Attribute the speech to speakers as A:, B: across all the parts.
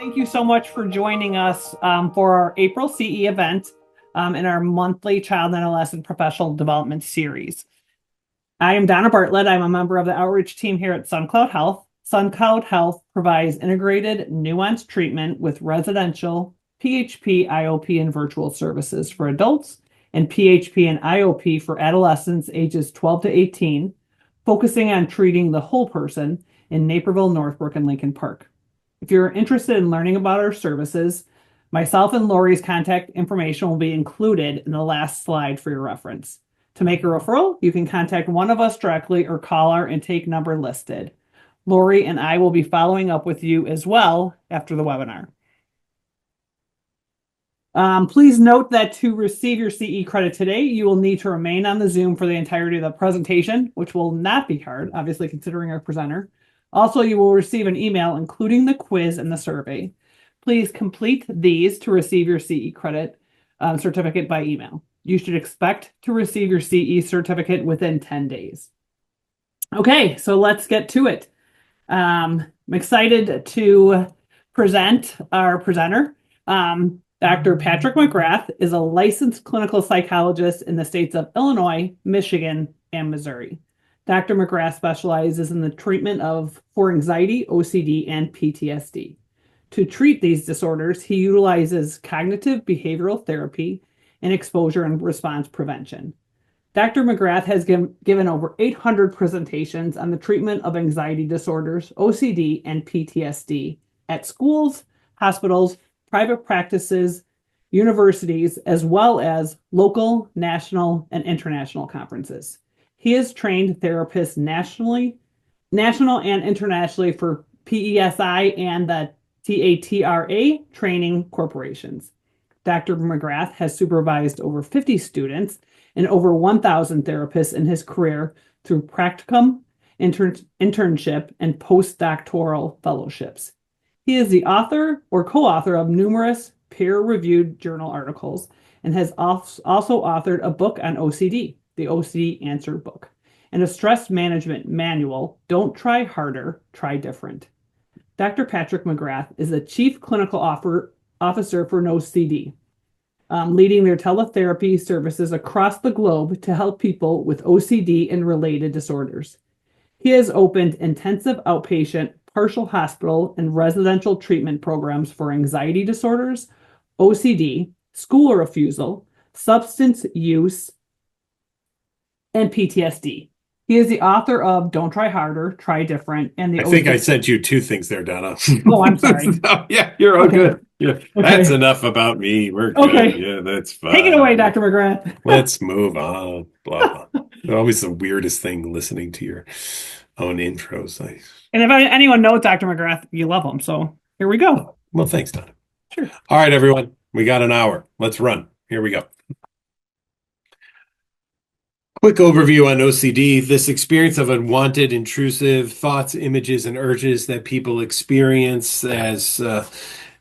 A: Thank you so much for joining us for our April CE event in our monthly Child and Adolescent Professional Development Series. I am Donna Bartlett. I'm a member of the outreach team here at SunCloud Health. SunCloud Health provides integrated, nuanced treatment with residential, PHP, IOP, and virtual services for adults, and PHP and IOP for adolescents ages 12 to 18, focusing on treating the whole person in Naperville, Northbrook, and Lincoln Park. If you're interested in learning about our services, myself and Lori's contact information will be included in the last slide for your reference. To make a referral, you can contact one of us directly or call our intake number listed. Lori and I will be following up with you as well after the webinar. Please note that to receive your CE credit today, you will need to remain on the Zoom for the entirety of the presentation, which will not be hard, obviously considering our presenter. Also, you will receive an email including the quiz and the survey. Please complete these to receive your CE credit certificate by email. You should expect to receive your CE certificate within 10 days. Okay, so let's get to it. I'm excited to present our presenter. Dr. Patrick McGrath is a licensed clinical psychologist in the states of Illinois, Michigan, and Missouri. Dr. McGrath specializes in the treatment for anxiety, OCD, and PTSD. To treat these disorders, he utilizes cognitive behavioral therapy and exposure and response prevention. Dr. McGrath has given over 800 presentations on the treatment of anxiety disorders, OCD, and PTSD at schools, hospitals, private practices, universities, as well as local, national, and international conferences. He has trained therapists national and internationally for PESI and the TATRA training corporations. Dr. McGrath has supervised over 50 students and over 1,000 therapists in his career through practicum, internship, and postdoctoral fellowships. He is the author or co-author of numerous peer-reviewed journal articles and has also authored a book on OCD, the OCD Answer Book, and a stress management manual, Don't Try Harder, Try Different. Dr. Patrick McGrath is the Chief Clinical Officer for NoCD, leading their teletherapy services across the globe to help people with OCD and related disorders. He has opened intensive outpatient, partial hospital, and residential treatment programs for anxiety disorders, OCD, school refusal, substance use, and PTSD. He is the author of Don't Try Harder, Try Different, and the
B: I think I sent you two things there, Donna.
A: Oh, I'm sorry.
B: No, yeah, you're all
A: Okay.
B: good. Yeah,
A: Okay.
B: That's enough about me. We're good.
A: Okay.
B: Yeah, that's fine.
A: Take it away, Dr. McGrath.
B: Let's move on. Blah, blah. Always the weirdest thing listening to your own intros.
A: And if anyone knows Dr. McGrath, you love him. So here we go.
B: Well, thanks, Donna.
A: Sure.
B: All right, everyone. We got an hour. Let's run. Here we go. Quick overview on OCD. This experience of unwanted, intrusive thoughts, images, and urges that people experience as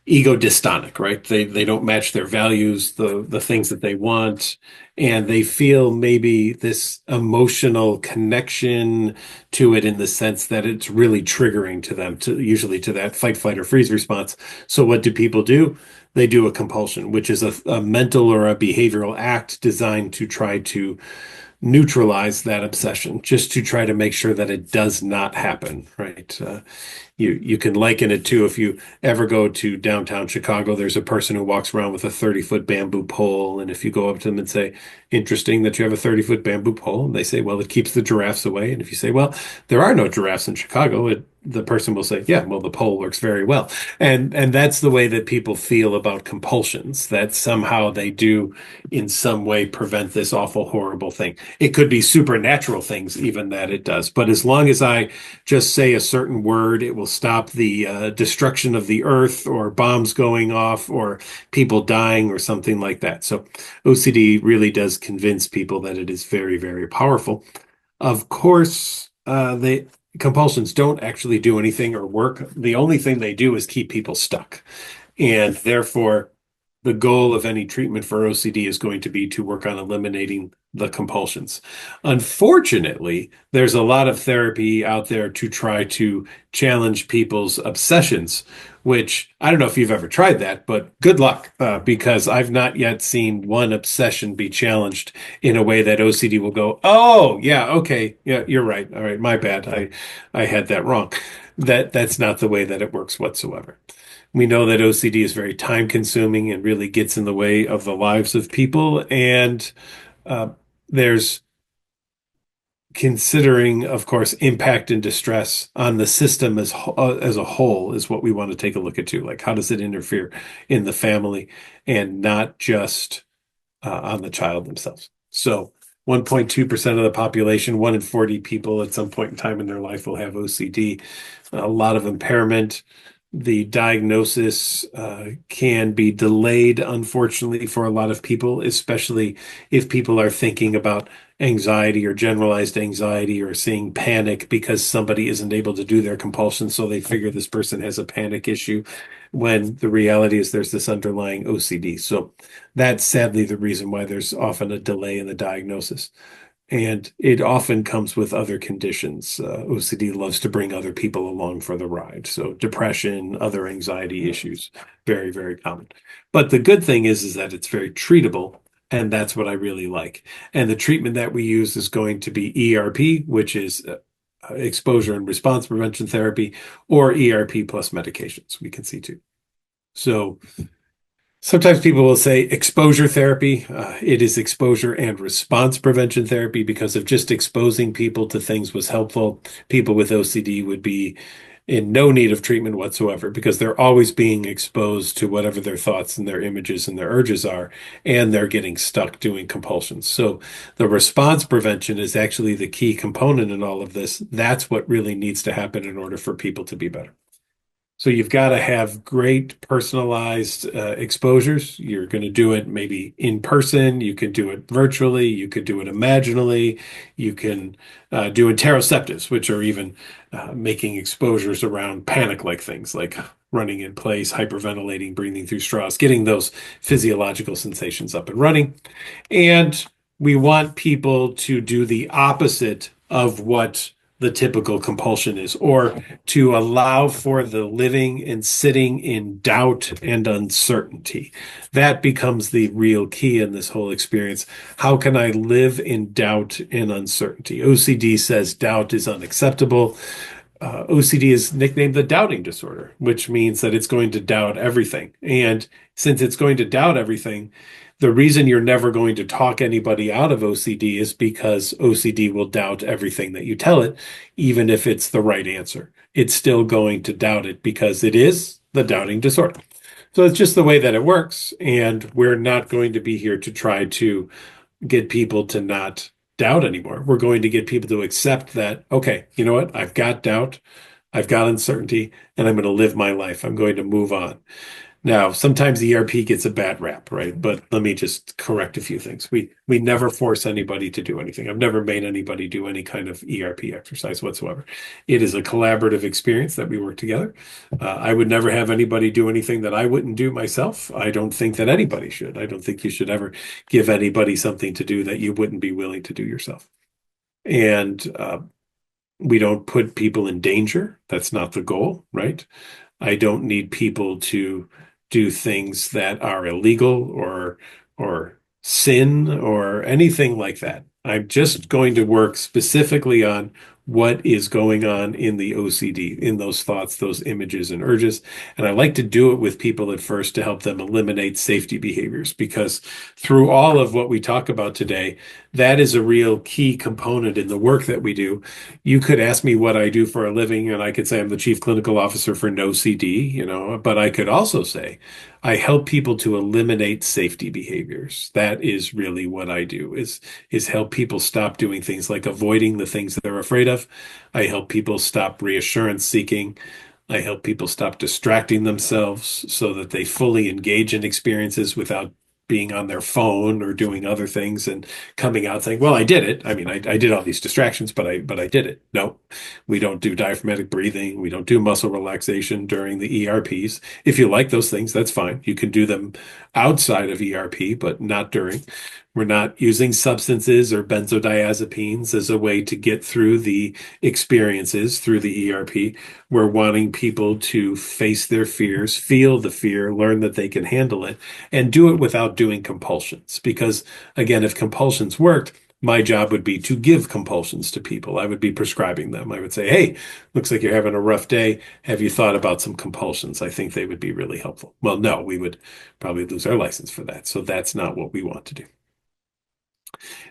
B: ego dystonic, right? They don't match their values, the things that they want, and they feel maybe this emotional connection to it in the sense that it's really triggering to them, usually to that fight, flight, or freeze response. So what do people do? They do a compulsion, which is a mental or a behavioral act designed to try to neutralize that obsession, just to try to make sure that it does not happen, right? You can liken it to, if you ever go to downtown Chicago, there's a person who walks around with a 30-foot bamboo pole. And if you go up to them and say, interesting that you have a 30-foot bamboo pole, and they say, well, it keeps the giraffes away. And if you say, well, there are no giraffes in Chicago, the person will say, yeah, well, the pole works very well. And that's the way that people feel about compulsions, that somehow they do in some way prevent this awful, horrible thing. It could be supernatural things even that it does. But as long as I just say a certain word, it will stop the destruction of the earth or bombs going off or people dying or something like that. So OCD really does convince people that it is very, very powerful. Of course, compulsions don't actually do anything or work. The only thing they do is keep people stuck. And therefore, the goal of any treatment for OCD is going to be to work on eliminating the compulsions. Unfortunately, there's a lot of therapy out there to try to challenge people's obsessions, which I don't know if you've ever tried that, but good luck, because I've not yet seen one obsession be challenged in a way that OCD will go, oh, yeah, okay, yeah, you're right. All right, my bad. I had that wrong. That's not the way that it works whatsoever. We know that OCD is very time consuming and really gets in the way of the lives of people. And uh, there's considering, of course, impact and distress on the system as a whole is what we want to take a look at too. Like, how does it interfere in the family and not just on the child themselves? So 1.2% of the population, 1 in 40 people at some point in time in their life will have OCD, a lot of impairment. The diagnosis can be delayed, unfortunately, for a lot of people, especially if people are thinking about anxiety or generalized anxiety or seeing panic because somebody isn't able to do their compulsion. So they figure this person has a panic issue when the reality is there's this underlying OCD. So that's sadly the reason why there's often a delay in the diagnosis. And it often comes with other conditions. OCD loves to bring other people along for the ride. So depression, other anxiety issues, very, very common. But the good thing is that it's very treatable. And that's what I really like. And the treatment that we use is going to be ERP, which is exposure and response prevention therapy, or ERP plus medications. We can see too. So sometimes people will say exposure therapy. It is exposure and response prevention therapy because if just exposing people to things was helpful, people with OCD would be in no need of treatment whatsoever because they're always being exposed to whatever their thoughts and their images and their urges are, and they're getting stuck doing compulsions. So the response prevention is actually the key component in all of this. That's what really needs to happen in order for people to be better. So you've got to have great personalized exposures. You're going to do it maybe in person. You can do it virtually. You could do it imaginally. You can do interoceptives, which are even making exposures around panic-like things like running in place, hyperventilating, breathing through straws, getting those physiological sensations up and running. And we want people to do the opposite of what the typical compulsion is, or to allow for the living and sitting in doubt and uncertainty. That becomes the real key in this whole experience. How can I live in doubt and uncertainty? OCD says doubt is unacceptable. OCD is nicknamed the doubting disorder, which means that it's going to doubt everything. And since it's going to doubt everything, the reason you're never going to talk anybody out of OCD is because OCD will doubt everything that you tell it, even if it's the right answer. It's still going to doubt it because it is the doubting disorder. So it's just the way that it works. And we're not going to be here to try to get people to not doubt anymore. We're going to get people to accept that, okay, you know what? I've got doubt, I've got uncertainty, and I'm going to live my life. I'm going to move on. Now, sometimes ERP gets a bad rap, right? But let me just correct a few things. We never force anybody to do anything. I've never made anybody do any kind of ERP exercise whatsoever. It is a collaborative experience that we work together. I would never have anybody do anything that I wouldn't do myself. I don't think that anybody should. I don't think you should ever give anybody something to do that you wouldn't be willing to do yourself. And we don't put people in danger. That's not the goal, right? I don't need people to do things that are illegal or sin or anything like that. I'm just going to work specifically on what is going on in the OCD, in those thoughts, those images and urges. And I like to do it with people at first to help them eliminate safety behaviors, because through all of what we talk about today, that is a real key component in the work that we do. You could ask me what I do for a living, and I could say I'm the chief clinical officer for NoCD, but I could also say I help people to eliminate safety behaviors. That is really what I do, is help people stop doing things like avoiding the things that they're afraid of. I help people stop reassurance seeking. I help people stop distracting themselves so that they fully engage in experiences without being on their phone or doing other things and coming out saying, well, I did it. I mean, I did all these distractions, but I did it. No, we don't do diaphragmatic breathing. We don't do muscle relaxation during the ERPs. If you like those things, that's fine. You can do them outside of ERP, but not during. We're not using substances or benzodiazepines as a way to get through the experiences through the ERP. We're wanting people to face their fears, feel the fear, learn that they can handle it, and do it without doing compulsions. Because again, if compulsions worked, my job would be to give compulsions to people. I would be prescribing them. I would say, hey, looks like you're having a rough day. Have you thought about some compulsions? I think they would be really helpful. Well, no, we would probably lose our license for that. So that's not what we want to do.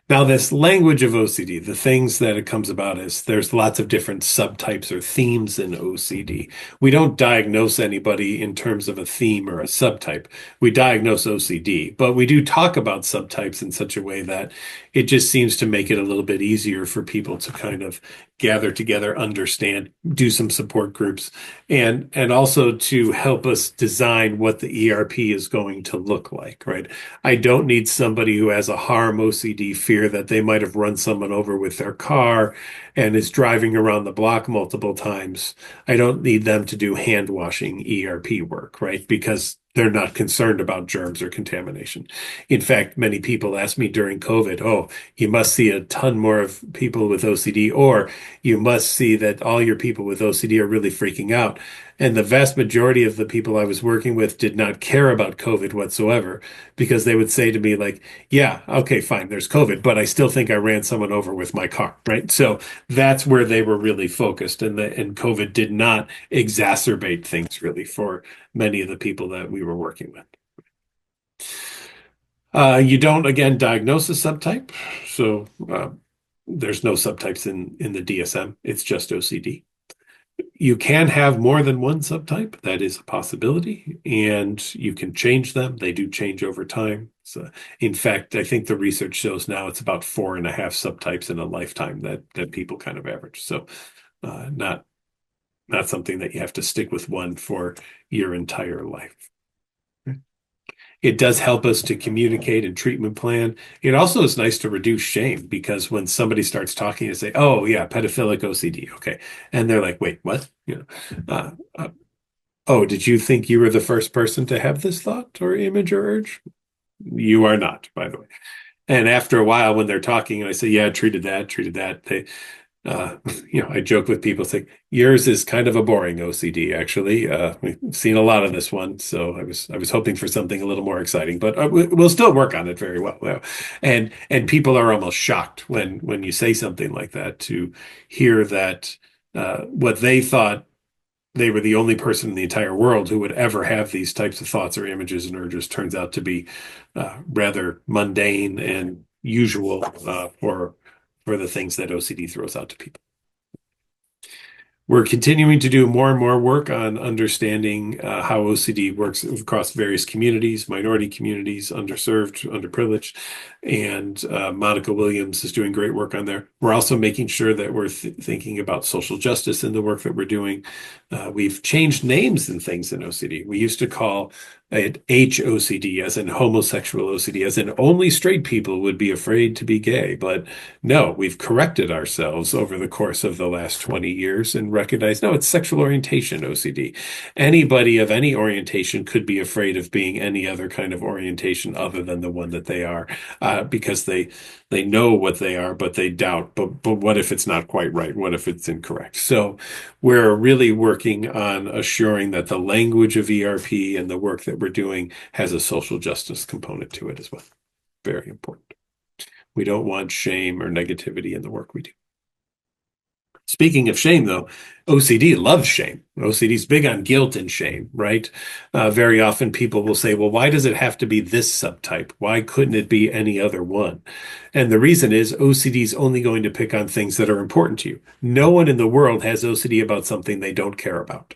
B: Now, this language of OCD, the things that it comes about is there's lots of different subtypes or themes in OCD. We don't diagnose anybody in terms of a theme or a subtype. We diagnose OCD, but we do talk about subtypes in such a way that it just seems to make it a little bit easier for people to kind of gather together, understand, do some support groups, and also to help us design what the ERP is going to look like, right? I don't need somebody who has a harm OCD fear that they might have run someone over with their car and is driving around the block multiple times. I don't need them to do hand washing ERP work, right? Because they're not concerned about germs or contamination. In fact, many people ask me during COVID, oh, you must see a ton more of people with OCD, or you must see that all your people with OCD are really freaking out. And the vast majority of the people I was working with did not care about COVID whatsoever, because they would say to me, like, yeah, okay, fine, there's COVID, but I still think I ran someone over with my car, right? So that's where they were really focused. And COVID did not exacerbate things really for many of the people that we were working with. You don't, again, diagnose a subtype. So there's no subtypes in the DSM. It's just OCD. You can have more than one subtype. That is a possibility, and you can change them. They do change over time. So, in fact, I think the research shows now it's about 4.5 subtypes in a lifetime that people kind of average. So, not something that you have to stick with one for your entire life. It does help us to communicate and treatment plan. It also is nice to reduce shame, because when somebody starts talking and say, "Oh yeah, pedophilic OCD," okay, and they're like, "Wait, what?" Oh, did you think you were the first person to have this thought or image or urge? You are not, by the way. And after a while, when they're talking, and I say, "Yeah, treated that," they uh, I joke with people, say, yours is kind of a boring OCD, actually. We've seen a lot of this one, so I was hoping for something a little more exciting, but we'll still work on it very well. And people are almost shocked when you say something like that, to hear that what they thought they were the only person in the entire world who would ever have these types of thoughts or images and urges turns out to be rather mundane and usual for the things that OCD throws out to people. We're continuing to do more and more work on understanding how OCD works across various communities, minority communities, underserved, underprivileged, and Monica Williams is doing great work on there. We're also making sure that we're thinking about social justice in the work that we're doing. We've changed names and things in OCD. We used to call it HOCD, as in homosexual OCD, as in only straight people would be afraid to be gay. But no, we've corrected ourselves over the course of the last 20 years and recognized, no, it's sexual orientation OCD. Anybody of any orientation could be afraid of being any other kind of orientation other than the one that they are, because they know what they are, but they doubt. But what if it's not quite right? What if it's incorrect? So we're really working on assuring that the language of ERP and the work that we're doing has a social justice component to it as well. Very important. We don't want shame or negativity in the work we do. Speaking of shame, though, OCD loves shame. OCD is big on guilt and shame, right? Very often people will say, well, why does it have to be this subtype? Why couldn't it be any other one? And the reason is OCD is only going to pick on things that are important to you. No one in the world has OCD about something they don't care about.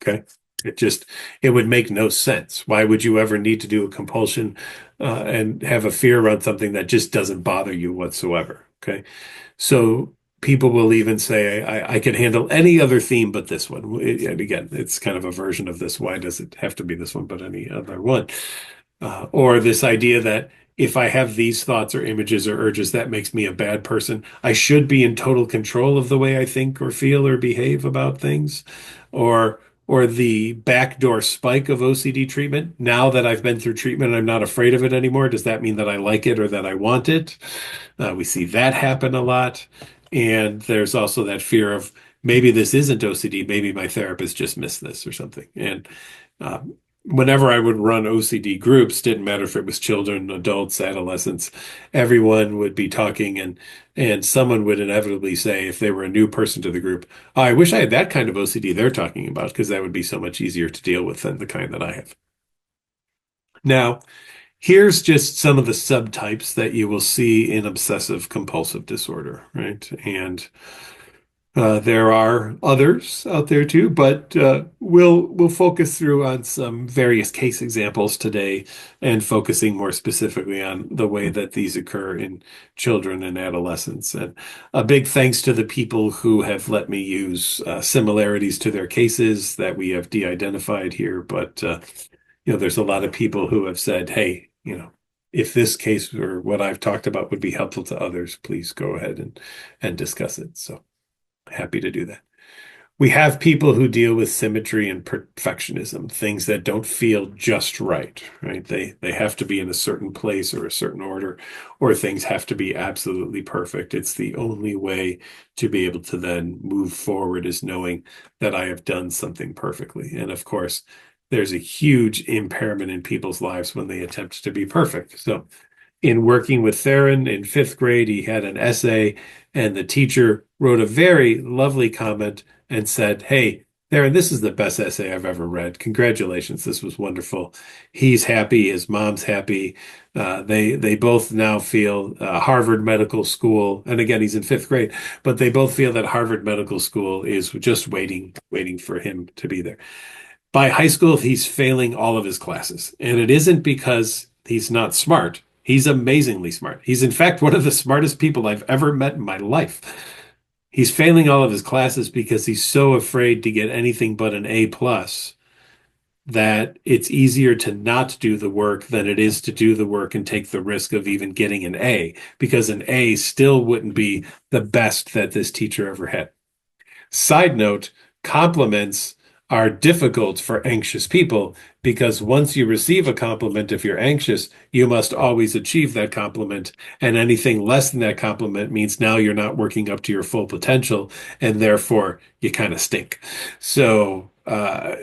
B: Okay? It would make no sense. Why would you ever need to do a compulsion and have a fear around something that just doesn't bother you whatsoever? Okay. So people will even say, I can handle any other theme but this one. And again, it's kind of a version of this. Why does it have to be this one but any other one? Or this idea that if I have these thoughts or images or urges, that makes me a bad person. I should be in total control of the way I think or feel or behave about things. Or or the backdoor spike of OCD treatment. Now that I've been through treatment, I'm not afraid of it anymore. Does that mean that I like it or that I want it? We see that happen a lot. And there's also that fear of maybe this isn't OCD, maybe my therapist just missed this or something. And uh, whenever I would run OCD groups, didn't matter if it was children, adults, adolescents, everyone would be talking and someone would inevitably say, if they were a new person to the group, "Oh, I wish I had that kind of OCD they're talking about, because that would be so much easier to deal with than the kind that I have." Now, here's just some of the subtypes that you will see in obsessive compulsive disorder, right? And there are others out there too, but we'll focus through on some various case examples today, and focusing more specifically on the way that these occur in children and adolescents. And a big thanks to the people who have let me use similarities to their cases that we have de-identified here. But there's a lot of people who have said, "Hey, if this case or what I've talked about would be helpful to others, please go ahead and discuss it." So happy to do that. We have people who deal with symmetry and perfectionism, things that don't feel just right, right? They have to be in a certain place or a certain order, or things have to be absolutely perfect. It's the only way to be able to then move forward, is knowing that I have done something perfectly. And of course, there's a huge impairment in people's lives when they attempt to be perfect. So in working with Theron in fifth grade, he had an essay, and the teacher wrote a very lovely comment and said, "Hey, Theron, this is the best essay I've ever read. Congratulations. This was wonderful." He's happy. His mom's happy. They both now feel Harvard Medical School, and again, he's in fifth grade, but they both feel that Harvard Medical School is just waiting for him to be there. By high school, he's failing all of his classes. And it isn't because he's not smart. He's amazingly smart. He's, in fact, one of the smartest people I've ever met in my life. He's failing all of his classes because he's so afraid to get anything but an A plus, that it's easier to not do the work than it is to do the work and take the risk of even getting an A, because an A still wouldn't be the best that this teacher ever had. Side note, compliments are difficult for anxious people, because once you receive a compliment, if you're anxious, you must always achieve that compliment. And anything less than that compliment means now you're not working up to your full potential, and therefore you kind of stink. So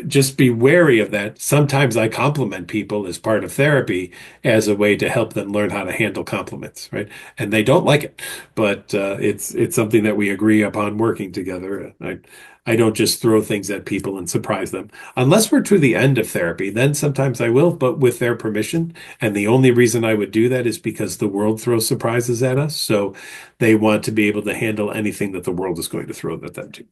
B: just be wary of that. Sometimes I compliment people as part of therapy as a way to help them learn how to handle compliments, right? And they don't like it, but it's something that we agree upon working together. I don't just throw things at people and surprise them. Unless we're to the end of therapy, then sometimes I will, but with their permission. And the only reason I would do that is because the world throws surprises at us. So they want to be able to handle anything that the world is going to throw at them too.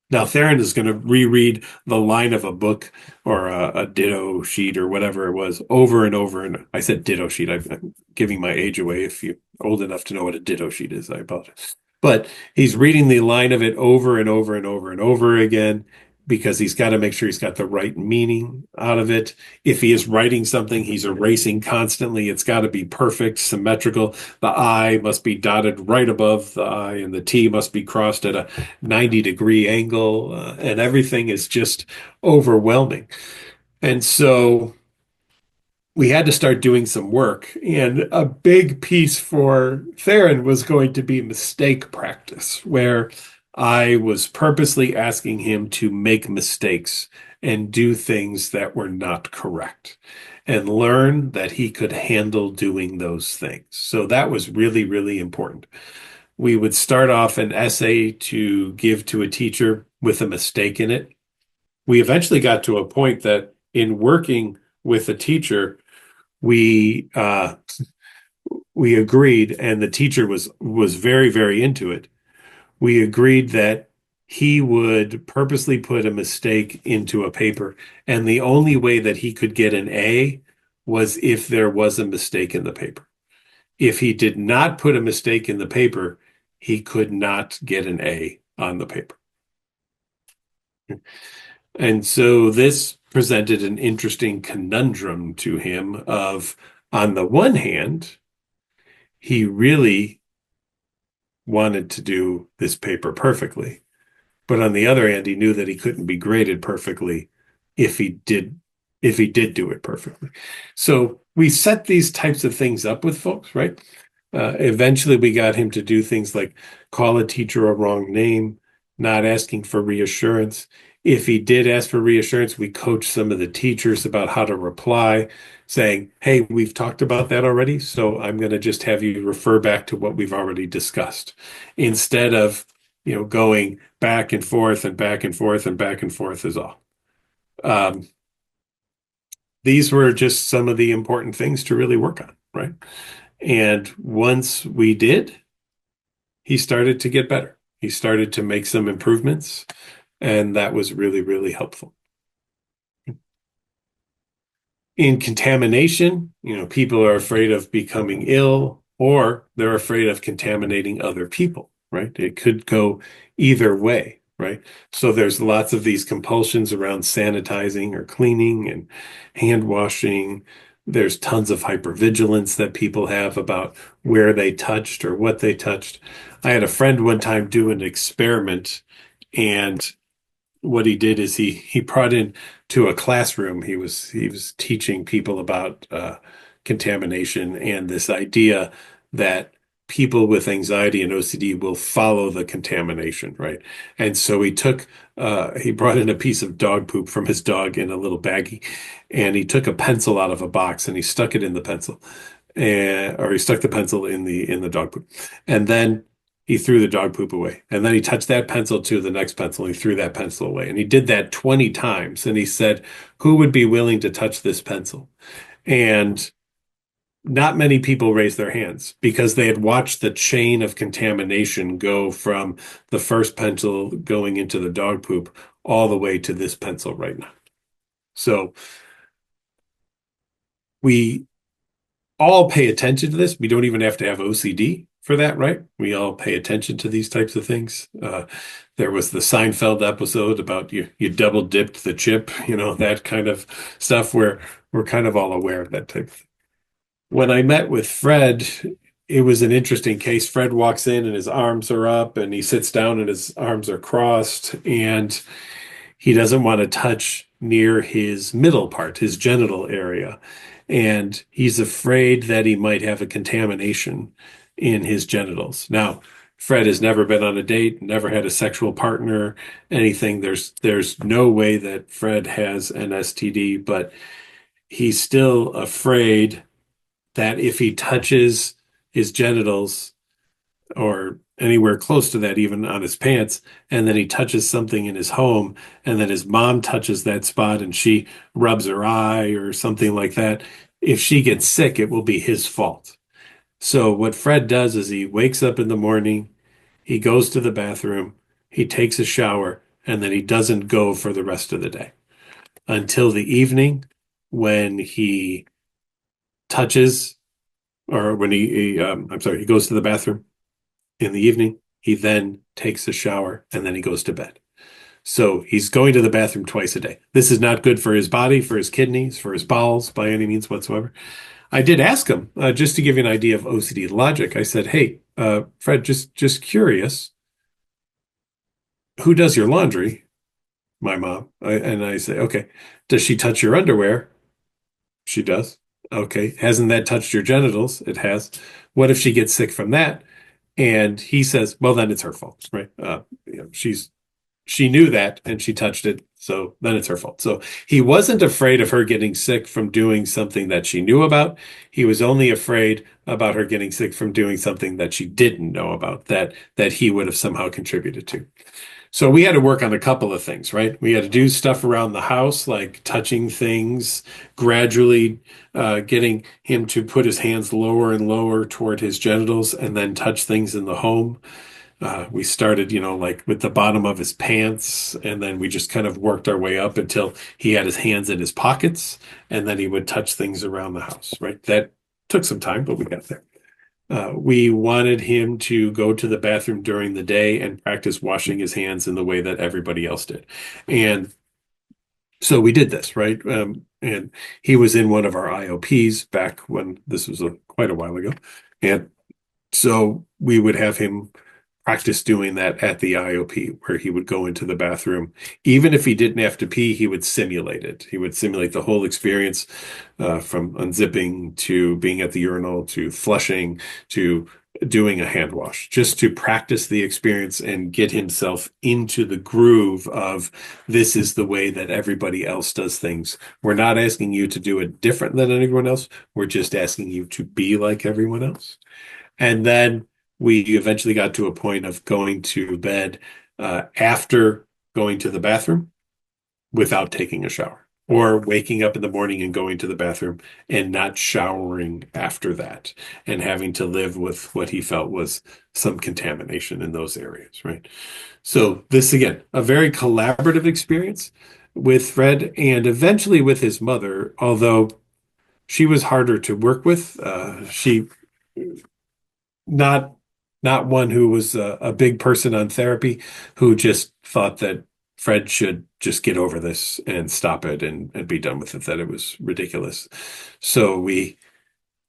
B: Now, Theron is going to reread the line of a book or a ditto sheet or whatever it was over and over. And I said ditto sheet. I'm giving my age away. If you're old enough to know what a ditto sheet is, I apologize. But he's reading the line of it over and over and over and over again, because he's got to make sure he's got the right meaning out of it. If he is writing something, he's erasing constantly. It's got to be perfect, symmetrical. The I must be dotted right above the I, and the T must be crossed at a 90-degree angle, and everything is just overwhelming. And so we had to start doing some work. And a big piece for Theron was going to be mistake practice, where I was purposely asking him to make mistakes and do things that were not correct, and learn that he could handle doing those things. So that was really, really important. We would start off an essay to give to a teacher with a mistake in it. We eventually got to a point that in working with a teacher, we we agreed, and the teacher was very, very into it. We agreed that he would purposely put a mistake into a paper, and the only way that he could get an A was if there was a mistake in the paper. If he did not put a mistake in the paper, he could not get an A on the paper. And so this presented an interesting conundrum to him of, on the one hand, he really wanted to do this paper perfectly. But on the other hand, he knew that he couldn't be graded perfectly if he did if he did do it perfectly. So we set these types of things up with folks, right? Eventually, we got him to do things like call a teacher a wrong name, not asking for reassurance. If he did ask for reassurance, we coached some of the teachers about how to reply, saying, "Hey, we've talked about that already, so I'm going to just have you refer back to what we've already discussed," instead of, going back and forth and back and forth and back and forth is all. Um, these were just some of the important things to really work on, right? And once we did, he started to get better. He started to make some improvements, and that was really, really helpful. In contamination, people are afraid of becoming ill or they're afraid of contaminating other people, right? It could go either way, right? So there's lots of these compulsions around sanitizing or cleaning and hand washing. There's tons of hypervigilance that people have about where they touched or what they touched. I had a friend one time do an experiment, and what he did is he brought in to a classroom. He was teaching people about contamination and this idea that people with anxiety and OCD will follow the contamination, right? And so he brought in a piece of dog poop from his dog in a little baggie, and he took a pencil out of a box and he stuck it in the pencil, or he stuck the pencil in the dog poop, and then he threw the dog poop away. And then he touched that pencil to the next pencil. And he threw that pencil away. And he did that 20 times. And he said, who would be willing to touch this pencil? And not many people raised their hands because they had watched the chain of contamination go from the first pencil going into the dog poop all the way to this pencil right now. So we all pay attention to this. We don't even have to have OCD for that, right? We all pay attention to these types of things. There was the Seinfeld episode about you double dipped the chip, that kind of stuff where we're kind of all aware of that type of thing. When I met with Fred, it was an interesting case. Fred walks in and his arms are up and he sits down and his arms are crossed, and he doesn't want to touch near his middle part, his genital area. And he's afraid that he might have a contamination in his genitals. Now, Fred has never been on a date, never had a sexual partner, anything. There's no way that Fred has an STD, but he's still afraid that if he touches his genitals or anywhere close to that, even on his pants, and then he touches something in his home, and then his mom touches that spot and she rubs her eye or something like that, if she gets sick, it will be his fault. So what Fred does is he wakes up in the morning, he goes to the bathroom, he takes a shower, and then he doesn't go for the rest of the day until the evening when he touches, or when he goes to the bathroom in the evening. He then takes a shower and then he goes to bed. So he's going to the bathroom twice a day. This is not good for his body, for his kidneys, for his bowels by any means whatsoever. I did ask him, just to give you an idea of OCD logic. I said, "Hey, Fred, just curious, who does your laundry?" My mom. And I say, "Okay, does she touch your underwear?" She does. "Okay, hasn't that touched your genitals?" It has. "What if she gets sick from that?" And he says, "Well, then it's her fault, right? She knew that and she touched it, so then it's her fault." So he wasn't afraid of her getting sick from doing something that she knew about. He was only afraid about her getting sick from doing something that she didn't know about, that he would have somehow contributed to. So we had to work on a couple of things, right? We had to do stuff around the house, like touching things, gradually getting him to put his hands lower and lower toward his genitals and then touch things in the home. We started, like with the bottom of his pants, and then we just kind of worked our way up until he had his hands in his pockets, and then he would touch things around the house, right? That took some time, but we got there. We wanted him to go to the bathroom during the day and practice washing his hands in the way that everybody else did. And so we did this, right? And he was in one of our IOPs back when this was quite a while ago. And so we would have him practice doing that at the IOP, where he would go into the bathroom. Even if he didn't have to pee, he would simulate it. He would simulate the whole experience, from unzipping to being at the urinal to flushing to doing a hand wash, just to practice the experience and get himself into the groove of this is the way that everybody else does things. We're not asking you to do it different than anyone else. We're just asking you to be like everyone else. And then we eventually got to a point of going to bed after going to the bathroom without taking a shower, or waking up in the morning and going to the bathroom and not showering after that, and having to live with what he felt was some contamination in those areas, right? So this, again, a very collaborative experience with Fred, and eventually with his mother, although she was harder to work with. She not not one who was a big person on therapy, who just thought that Fred should just get over this and stop it and be done with it, that it was ridiculous. So we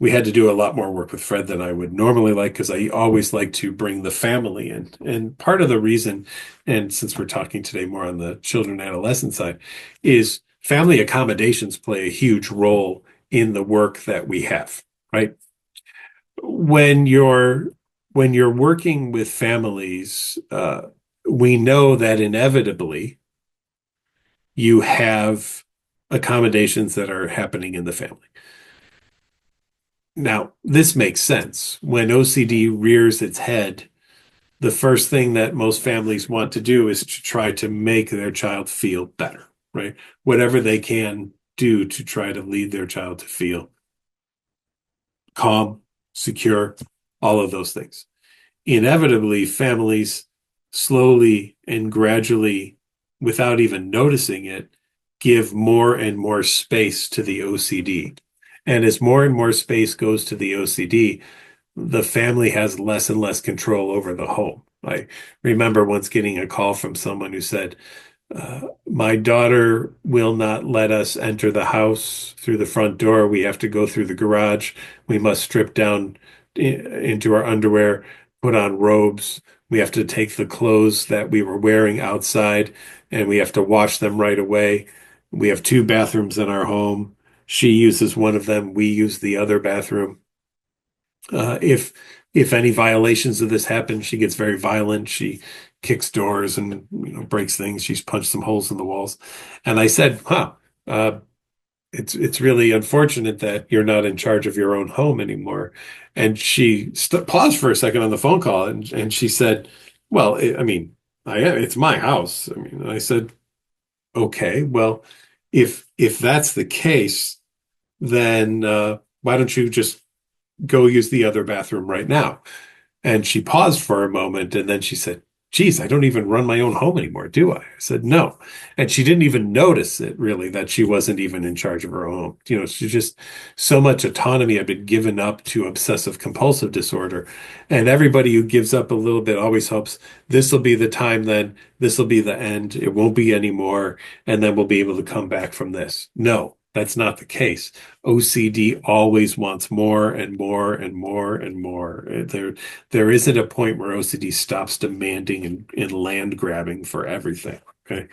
B: had to do a lot more work with Fred than I would normally like, because I always like to bring the family in. And part of the reason, and since we're talking today more on the children and adolescent side, is family accommodations play a huge role in the work that we have, right? When you're working with families, we know that inevitably you have accommodations that are happening in the family. Now, this makes sense. When OCD rears its head, the first thing that most families want to do is to try to make their child feel better, right? Whatever they can do to try to lead their child to feel calm, secure, all of those things. Inevitably, families slowly and gradually, without even noticing it, give more and more space to the OCD. And as more and more space goes to the OCD, the family has less and less control over the home. I remember once getting a call from someone who said, my daughter will not let us enter the house through the front door. We have to go through the garage. We must strip down into our underwear, put on robes. We have to take the clothes that we were wearing outside, and we have to wash them right away. We have two bathrooms in our home. She uses one of them. We use the other bathroom. If any violations of this happen, she gets very violent. She kicks doors and breaks things. She's punched some holes in the walls. And I said, "Huh, it's really unfortunate that you're not in charge of your own home anymore." And she paused for a second on the phone call, and she said, "Well, I mean, I am. It's my house." I mean, and I said, "Okay, well, if that's the case, then why don't you just go use the other bathroom right now?" And she paused for a moment, and then she said, "Geez, I don't even run my own home anymore, do I?" I said, "No." And she didn't even notice it, really, that she wasn't even in charge of her own home. She just, so much autonomy had been given up to obsessive-compulsive disorder. And everybody who gives up a little bit always hopes this will be the time, then this will be the end. It won't be anymore. And then we'll be able to come back from this. No, that's not the case. OCD always wants more and more and more and more. There isn't a point where OCD stops demanding and land grabbing for everything. Okay.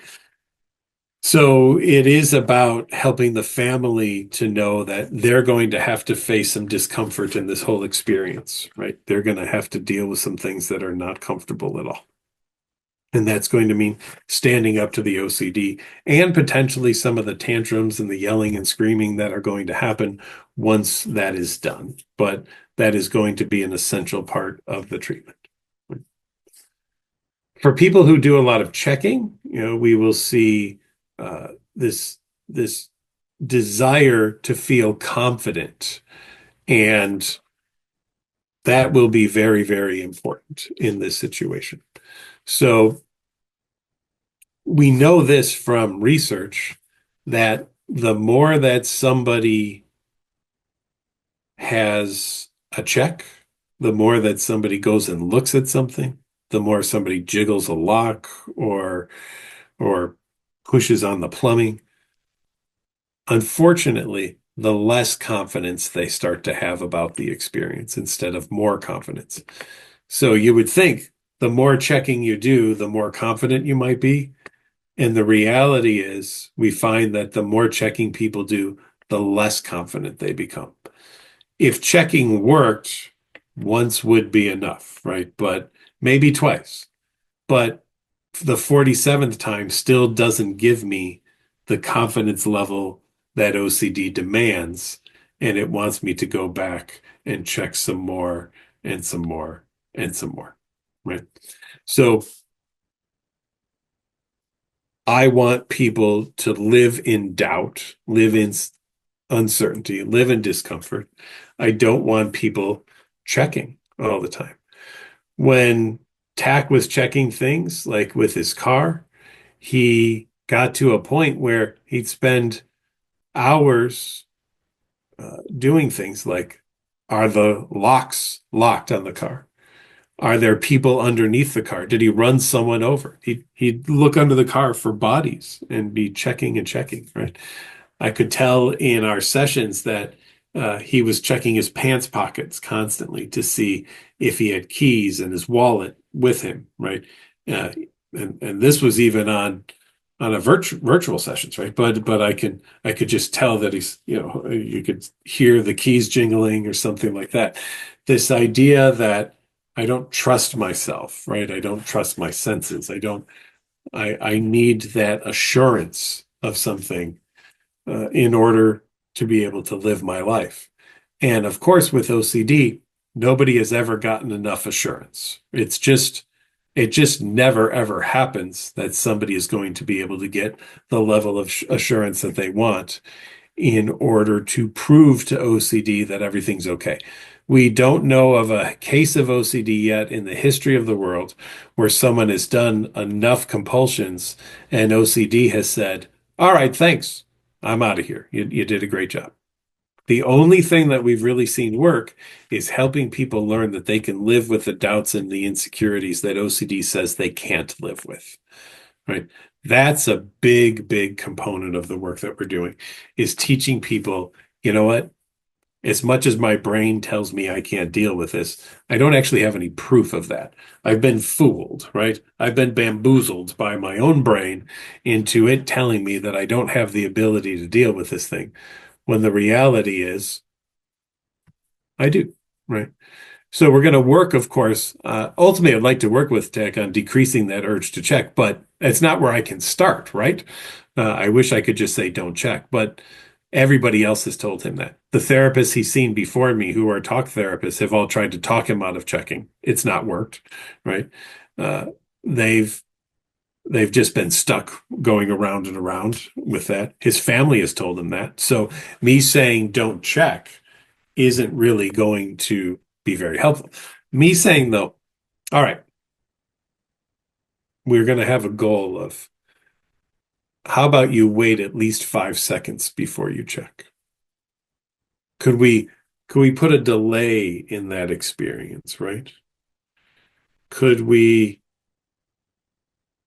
B: So it is about helping the family to know that they're going to have to face some discomfort in this whole experience, right? They're going to have to deal with some things that are not comfortable at all. And that's going to mean standing up to the OCD, and potentially some of the tantrums and the yelling and screaming that are going to happen once that is done. But that is going to be an essential part of the treatment. For people who do a lot of checking, we will see this desire to feel confident, and that will be very, very important in this situation. So we know this from research, that the more that somebody has a check, the more that somebody goes and looks at something, the more somebody jiggles a lock or pushes on the plumbing, unfortunately, the less confidence they start to have about the experience instead of more confidence. So you would think the more checking you do, the more confident you might be. And the reality is, we find that the more checking people do, the less confident they become. If checking worked, once would be enough, right? But maybe twice. But the 47th time still doesn't give me the confidence level that OCD demands. And it wants me to go back and check some more and some more and some more, right? So I want people to live in doubt, live in uncertainty, live in discomfort. I don't want people checking all the time. When Tack was checking things, like with his car, he got to a point where he'd spend hours doing things like, are the locks locked on the car? Are there people underneath the car? Did he run someone over? He'd look under the car for bodies and be checking and checking, right? I could tell in our sessions that he was checking his pants pockets constantly to see if he had keys and his wallet with him, right? Uh, and this was even on a virtual sessions, right? But I could just tell that he's, you could hear the keys jingling or something like that. This idea that I don't trust myself, right? I don't trust my senses. I need that assurance of something in order to be able to live my life. And of course, with OCD, nobody has ever gotten enough assurance. It just never ever happens that somebody is going to be able to get the level of assurance that they want in order to prove to OCD that everything's okay. We don't know of a case of OCD yet in the history of the world where someone has done enough compulsions and OCD has said, all right, thanks. I'm out of here. You did a great job. The only thing that we've really seen work is helping people learn that they can live with the doubts and the insecurities that OCD says they can't live with, right? That's a big, big component of the work that we're doing, is teaching people, you know what? As much as my brain tells me I can't deal with this, I don't actually have any proof of that. I've been fooled, right? I've been bamboozled by my own brain into it telling me that I don't have the ability to deal with this thing, when the reality is I do, right? So we're going to work, of course. Ultimately, I'd like to work with tech on decreasing that urge to check, but it's not where I can start, right? I wish I could just say don't check, but everybody else has told him that. The therapists he's seen before me, who are talk therapists, have all tried to talk him out of checking. It's not worked, right? Uh, they've they've just been stuck going around and around with that. His family has told him that. So me saying don't check isn't really going to be very helpful. Me saying, though, all right, we're going to have a goal of, how about you wait at least 5 seconds before you check? Could we put a delay in that experience, right? Could we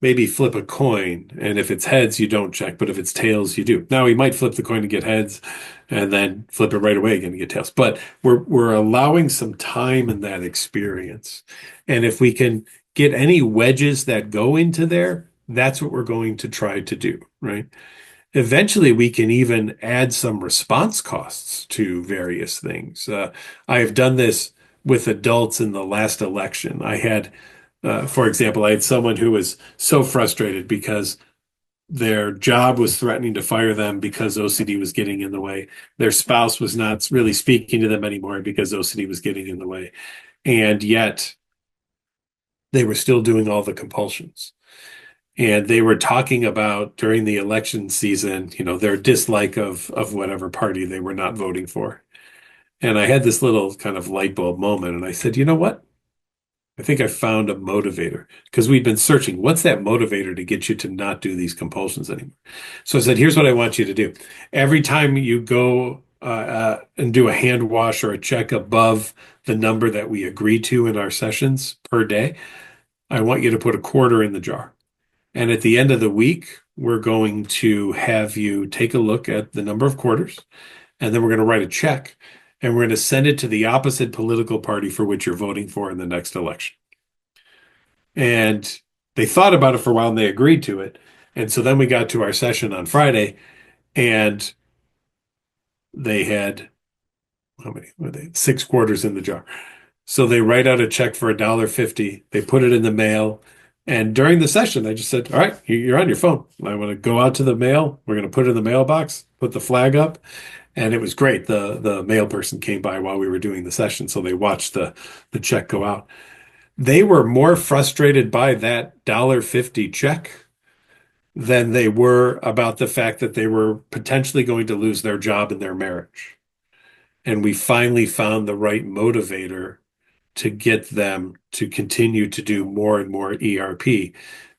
B: maybe flip a coin, and if it's heads, you don't check, but if it's tails, you do. Now, we might flip the coin to get heads and then flip it right away again to get tails, but we're allowing some time in that experience. And if we can get any wedges that go into there, that's what we're going to try to do, right? Eventually, we can even add some response costs to various things. I have done this with adults in the last election. For example, I had someone who was so frustrated because their job was threatening to fire them because OCD was getting in the way. Their spouse was not really speaking to them anymore because OCD was getting in the way. And yet they were still doing all the compulsions. And they were talking about during the election season, their dislike of whatever party they were not voting for. And I had this little kind of light bulb moment, and I said, you know what? I think I found a motivator, because we'd been searching. What's that motivator to get you to not do these compulsions anymore? So I said, here's what I want you to do. Every time you go and do a hand wash or a check above the number that we agree to in our sessions per day, I want you to put a quarter in the jar. And at the end of the week, we're going to have you take a look at the number of quarters, and then we're going to write a check, and we're going to send it to the opposite political party for which you're voting for in the next election. And they thought about it for a while and they agreed to it. And so then we got to our session on Friday and they had, how many were they? 6 quarters in the jar. So they write out a check for $1.50. They put it in the mail. And during the session, I just said, all right, you're on your phone. I want to go out to the mail. We're going to put it in the mailbox, put the flag up. And it was great. The mail person came by while we were doing the session. So they watched the check go out. They were more frustrated by that $1.50 check than they were about the fact that they were potentially going to lose their job and their marriage. And we finally found the right motivator to get them to continue to do more and more ERP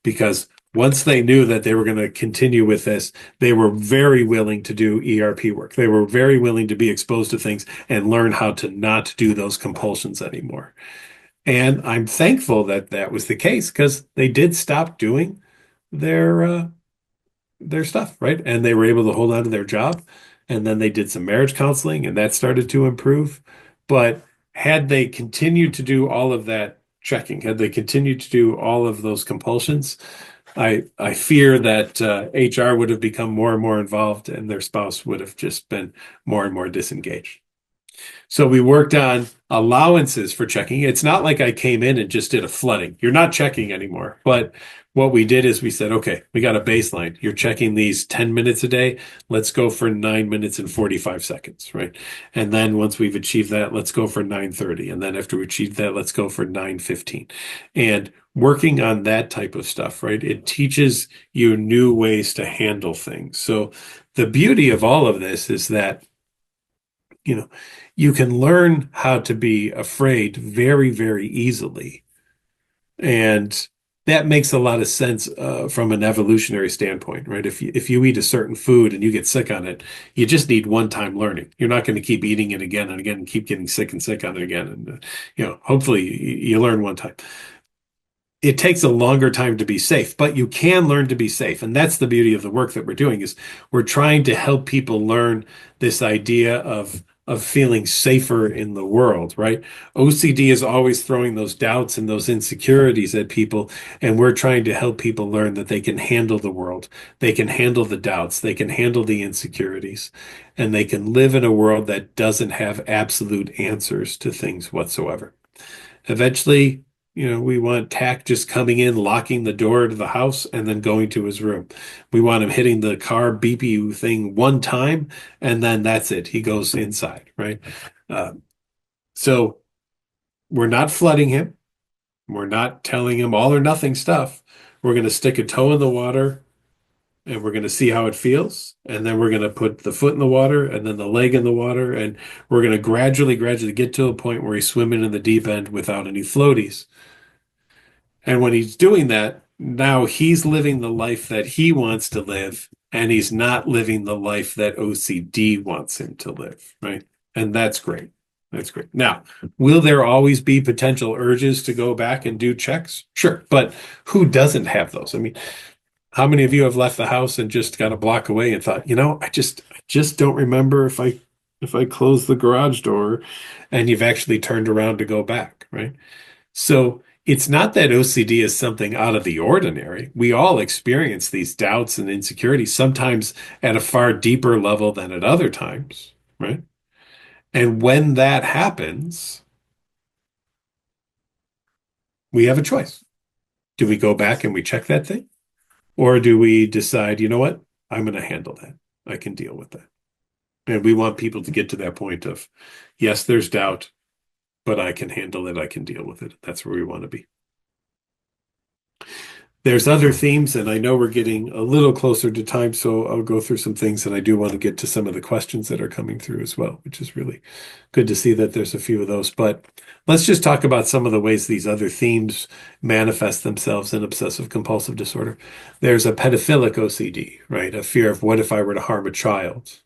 B: because once they knew that they were going to continue with this, they were very willing to do ERP work. They were very willing to be exposed to things and learn how to not do those compulsions anymore. And I'm thankful that that was the case because they did stop doing their their stuff, right? And they were able to hold on to their job. And then they did some marriage counseling and that started to improve. But had they continued to do all of that checking, had they continued to do all of those compulsions, I fear that HR would have become more and more involved and their spouse would have just been more and more disengaged. So we worked on allowances for checking. It's not like I came in and just did a flooding. You're not checking anymore. But what we did is we said, okay, we got a baseline. You're checking these 10 minutes a day. Let's go for 9 minutes and 45 seconds, right? And then once we've achieved that, let's go for 9:30. And then after we achieve that, let's go for 9:15. And working on that type of stuff, right? It teaches you new ways to handle things. So the beauty of all of this is that you know, you can learn how to be afraid very, very easily. And that makes a lot of sense from an evolutionary standpoint, right? If you eat a certain food and you get sick on it, you just need one-time learning. You're not going to keep eating it again and again and keep getting sick and sick on it again. And hopefully you learn one time. It takes a longer time to be safe, but you can learn to be safe. And that's the beauty of the work that we're doing is we're trying to help people learn this idea of feeling safer in the world, right? OCD is always throwing those doubts and those insecurities at people, and we're trying to help people learn that they can handle the world. They can handle the doubts, they can handle the insecurities, and they can live in a world that doesn't have absolute answers to things whatsoever. Eventually, we want Tack just coming in, locking the door to the house, and then going to his room. We want him hitting the car beep you thing one time, and then that's it. He goes inside, right? So we're not flooding him. We're not telling him all or nothing stuff. We're going to stick a toe in the water, and we're going to see how it feels. And then we're going to put the foot in the water, and then the leg in the water, and we're going to gradually get to a point where he's swimming in the deep end without any floaties. And when he's doing that, now he's living the life that he wants to live, and he's not living the life that OCD wants him to live, right? And that's great. That's great. Now, will there always be potential urges to go back and do checks? Sure. But who doesn't have those? I mean, how many of you have left the house and just got a block away and thought, I just don't remember if I closed the garage door, and you've actually turned around to go back, right? So it's not that OCD is something out of the ordinary. We all experience these doubts and insecurities, sometimes at a far deeper level than at other times, right? And when that happens, we have a choice. Do we go back and we check that thing? Or do we decide, you know what? I'm going to handle that. I can deal with that. And we want people to get to that point of, yes, there's doubt, but I can handle it. I can deal with it. That's where we want to be. There's other themes, and I know we're getting a little closer to time, so I'll go through some things, and I do want to get to some of the questions that are coming through as well, which is really good to see that there's a few of those. But let's just talk about some of the ways these other themes manifest themselves in obsessive compulsive disorder. There's a pedophilic OCD, right? A fear of what if I were to harm a child?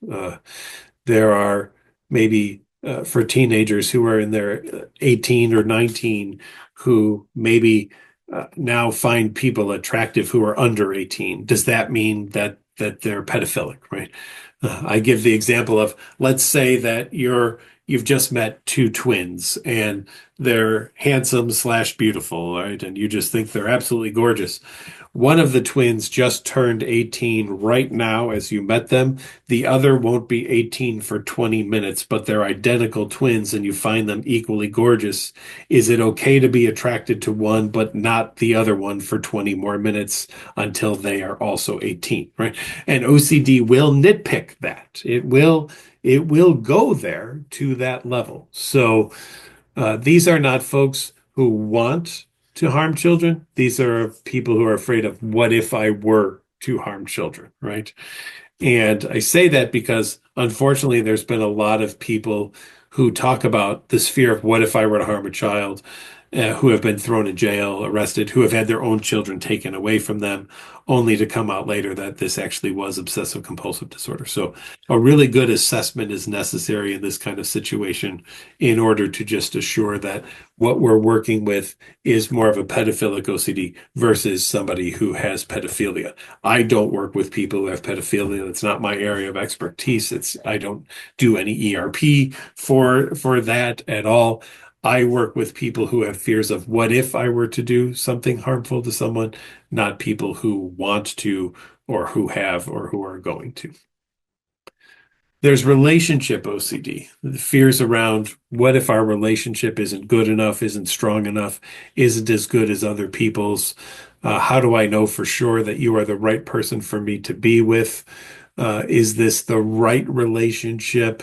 B: There are maybe for teenagers who are in their 18 or 19 who maybe now find people attractive who are under 18. Does that mean that they're pedophilic, right? I give the example of, let's say that you're you've just met two twins and they're handsome slash beautiful, right? And you just think they're absolutely gorgeous. One of the twins just turned 18 right now as you met them. The other won't be 18 for 20 minutes, but they're identical twins and you find them equally gorgeous. Is it okay to be attracted to one, but not the other one for 20 more minutes until they are also 18, right? And OCD will nitpick that. It will go there to that level. So these are not folks who want to harm children. These are people who are afraid of what if I were to harm children, right? And I say that because unfortunately, there's been a lot of people who talk about this fear of what if I were to harm a child, who have been thrown in jail, arrested, who have had their own children taken away from them, only to come out later that this actually was obsessive compulsive disorder. So a really good assessment is necessary in this kind of situation in order to just assure that what we're working with is more of a pedophilic OCD versus somebody who has pedophilia. I don't work with people who have pedophilia. It's not my area of expertise. I don't do any ERP for that at all. I work with people who have fears of what if I were to do something harmful to someone, not people who want to or who have or who are going to. There's relationship OCD, the fears around what if our relationship isn't good enough, isn't strong enough, isn't as good as other people's. How do I know for sure that you are the right person for me to be with? Is this the right relationship?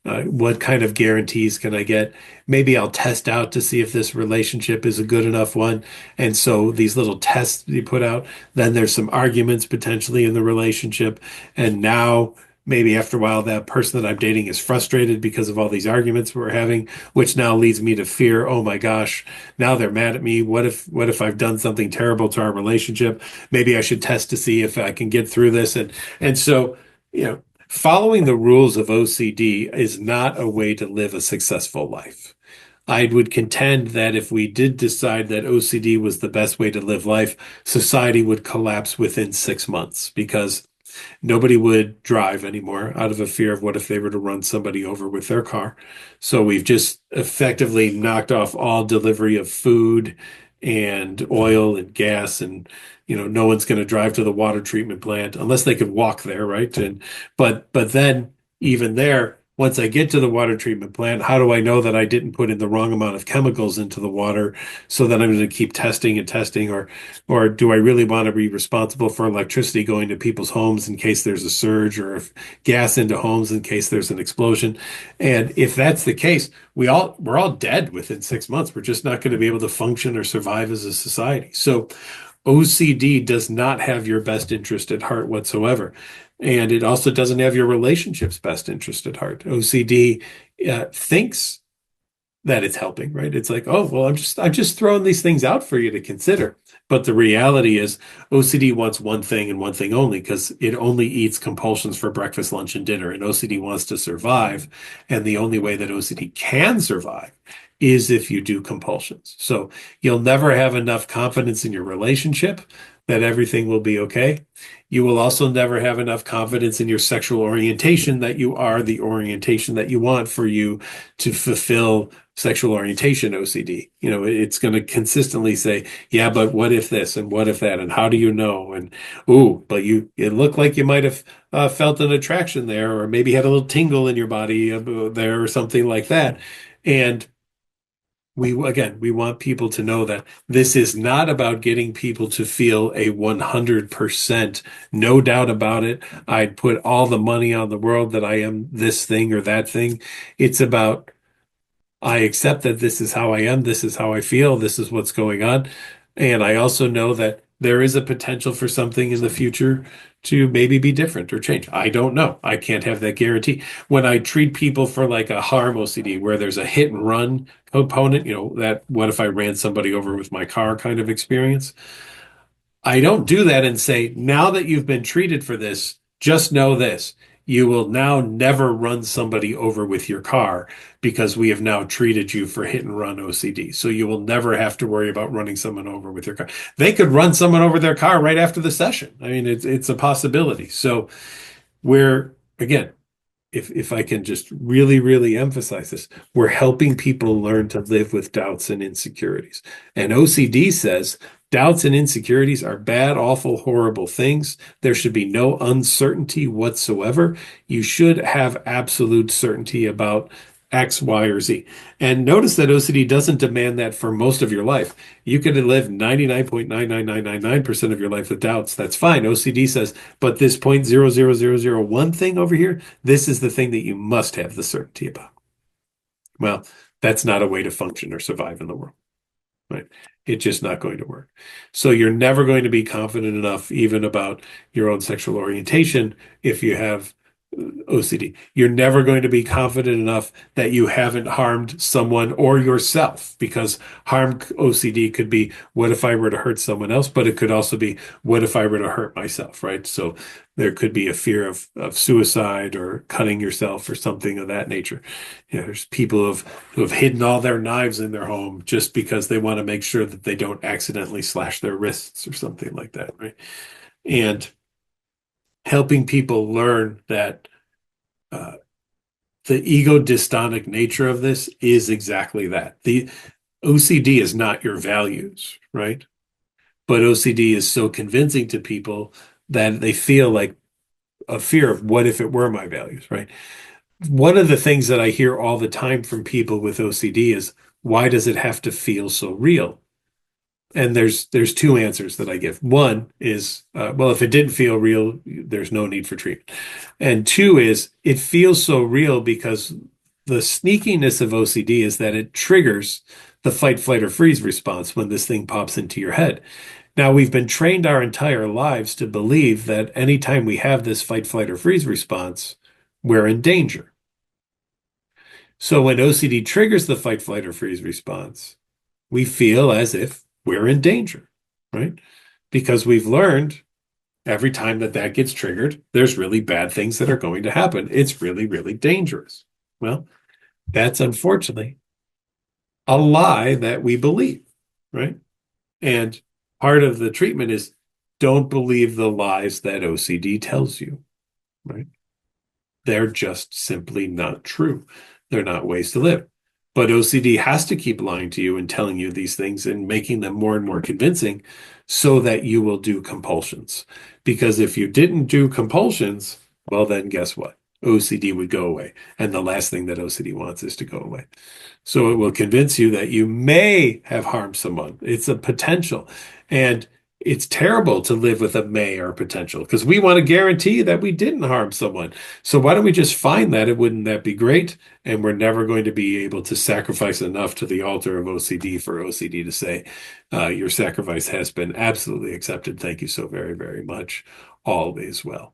B: What kind of guarantees can I get? Maybe I'll test out to see if this relationship is a good enough one. And so these little tests you put out, then there's some arguments potentially in the relationship. And now maybe after a while, that person that I'm dating is frustrated because of all these arguments we're having, which now leads me to fear, oh my gosh, now they're mad at me. What if I've done something terrible to our relationship? Maybe I should test to see if I can get through this. And so, following the rules of OCD is not a way to live a successful life. I would contend that if we did decide that OCD was the best way to live life, society would collapse within 6 months because nobody would drive anymore out of a fear of what if they were to run somebody over with their car. So we've just effectively knocked off all delivery of food and oil and gas, and no one's going to drive to the water treatment plant unless they could walk there, right? But then even there, once I get to the water treatment plant, how do I know that I didn't put in the wrong amount of chemicals into the water so that I'm going to keep testing and testing, or do I really want to be responsible for electricity going to people's homes in case there's a surge, or if gas into homes in case there's an explosion? And if that's the case, we're all dead within 6 months. We're just not going to be able to function or survive as a society. So OCD does not have your best interest at heart whatsoever. And it also doesn't have your relationship's best interest at heart. OCD thinks that it's helping, right? It's like, oh, well, I'm just throwing these things out for you to consider. But the reality is OCD wants one thing and one thing only, because it only eats compulsions for breakfast, lunch, and dinner. And OCD wants to survive. And the only way that OCD can survive is if you do compulsions. So you'll never have enough confidence in your relationship that everything will be okay. You will also never have enough confidence in your sexual orientation that you are the orientation that you want for you to fulfill sexual orientation OCD. It's going to consistently say, yeah, but what if this and what if that? And how do you know? And, ooh, but it looked like you might have felt an attraction there, or maybe had a little tingle in your body there or something like that. And we want people to know that this is not about getting people to feel a 100%, no doubt about it, I'd put all the money on the world that I am this thing or that thing. It's about, I accept that this is how I am, this is how I feel, this is what's going on. And I also know that there is a potential for something in the future to maybe be different or change. I don't know. I can't have that guarantee. When I treat people for like a harm OCD where there's a hit and run component, that what if I ran somebody over with my car kind of experience, I don't do that and say, now that you've been treated for this, just know this. You will now never run somebody over with your car because we have now treated you for hit and run OCD. So you will never have to worry about running someone over with your car. They could run someone over their car right after the session. I mean, it's a possibility. So again, if I can just really, really emphasize this, we're helping people learn to live with doubts and insecurities. And OCD says doubts and insecurities are bad, awful, horrible things. There should be no uncertainty whatsoever. You should have absolute certainty about X, Y, or Z. And notice that OCD doesn't demand that for most of your life. You could live 99.99999% of your life with doubts. That's fine. OCD says, but this 0.00001 thing over here, this is the thing that you must have the certainty about. Well, that's not a way to function or survive in the world, right? It's just not going to work. So you're never going to be confident enough, even about your own sexual orientation, if you have OCD. You're never going to be confident enough that you haven't harmed someone or yourself, because harm OCD could be, what if I were to hurt someone else? But it could also be, what if I were to hurt myself, right? So there could be a fear of suicide or cutting yourself or something of that nature. There's people who have hidden all their knives in their home just because they want to make sure that they don't accidentally slash their wrists or something like that, right? And helping people learn that the ego dystonic nature of this is exactly that. The OCD is not your values, right? But OCD is so convincing to people that they feel like a fear of, what if it were my values, right? One of the things that I hear all the time from people with OCD is, why does it have to feel so real? And there's two answers that I give. One is, well, if it didn't feel real, there's no need for treatment. And two is, it feels so real because the sneakiness of OCD is that it triggers the fight, flight, or freeze response when this thing pops into your head. Now, we've been trained our entire lives to believe that anytime we have this fight, flight, or freeze response, we're in danger. So when OCD triggers the fight, flight, or freeze response, we feel as if we're in danger, right? Because we've learned every time that gets triggered, there's really bad things that are going to happen. It's really, really dangerous. Well, that's unfortunately a lie that we believe, right? And part of the treatment is, don't believe the lies that OCD tells you, right? They're just simply not true. They're not ways to live. But OCD has to keep lying to you and telling you these things and making them more and more convincing so that you will do compulsions. Because if you didn't do compulsions, well, then guess what? OCD would go away. And the last thing that OCD wants is to go away. So it will convince you that you may have harmed someone. It's a potential. And it's terrible to live with a may or potential, because we want to guarantee that we didn't harm someone. So why don't we just find that? Wouldn't that be great? And we're never going to be able to sacrifice enough to the altar of OCD for OCD to say, your sacrifice has been absolutely accepted. Thank you so very, very much. All is well.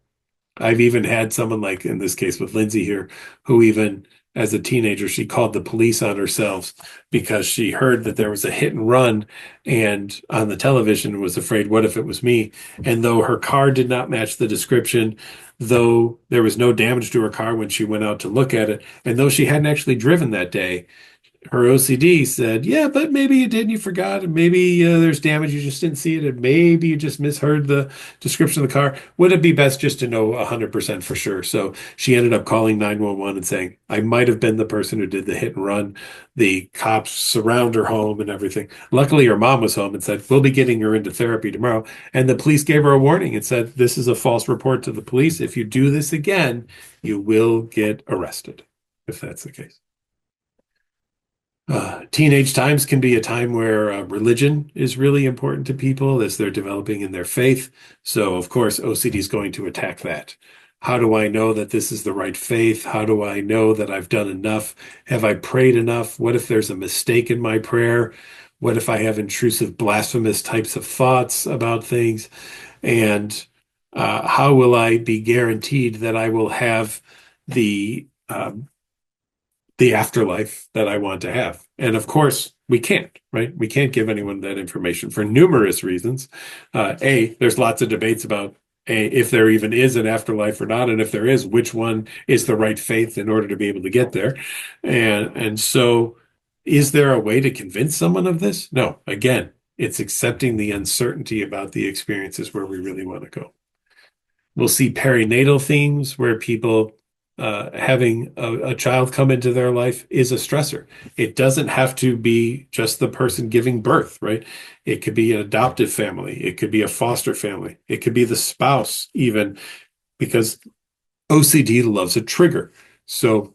B: I've even had someone, like in this case with Lindsay here, who even as a teenager, she called the police on herself because she heard that there was a hit and run and on the television was afraid, what if it was me? And though her car did not match the description, though there was no damage to her car when she went out to look at it, and though she hadn't actually driven that day, her OCD said, yeah, but maybe you did and you forgot, and maybe there's damage, you just didn't see it, and maybe you just misheard the description of the car. Would it be best just to know 100% for sure? So she ended up calling 911 and saying, I might have been the person who did the hit and run. The cops surround her home and everything. Luckily, her mom was home and said, we'll be getting her into therapy tomorrow. And the police gave her a warning and said, this is a false report to the police. If you do this again, you will get arrested, if that's the case. Teenage times can be a time where religion is really important to people as they're developing in their faith. So, of course, OCD is going to attack that. How do I know that this is the right faith? How do I know that I've done enough? Have I prayed enough? What if there's a mistake in my prayer? What if I have intrusive, blasphemous types of thoughts about things? And how will I be guaranteed that I will have the afterlife that I want to have? And of course, we can't, right? We can't give anyone that information for numerous reasons. There's lots of debates about if there even is an afterlife or not, and if there is, which one is the right faith in order to be able to get there. And so is there a way to convince someone of this? No. Again, it's accepting the uncertainty about the experiences where we really want to go. We'll see perinatal themes where people having a child come into their life is a stressor. It doesn't have to be just the person giving birth, right? It could be an adoptive family. It could be a foster family. It could be the spouse, even, because OCD loves a trigger. So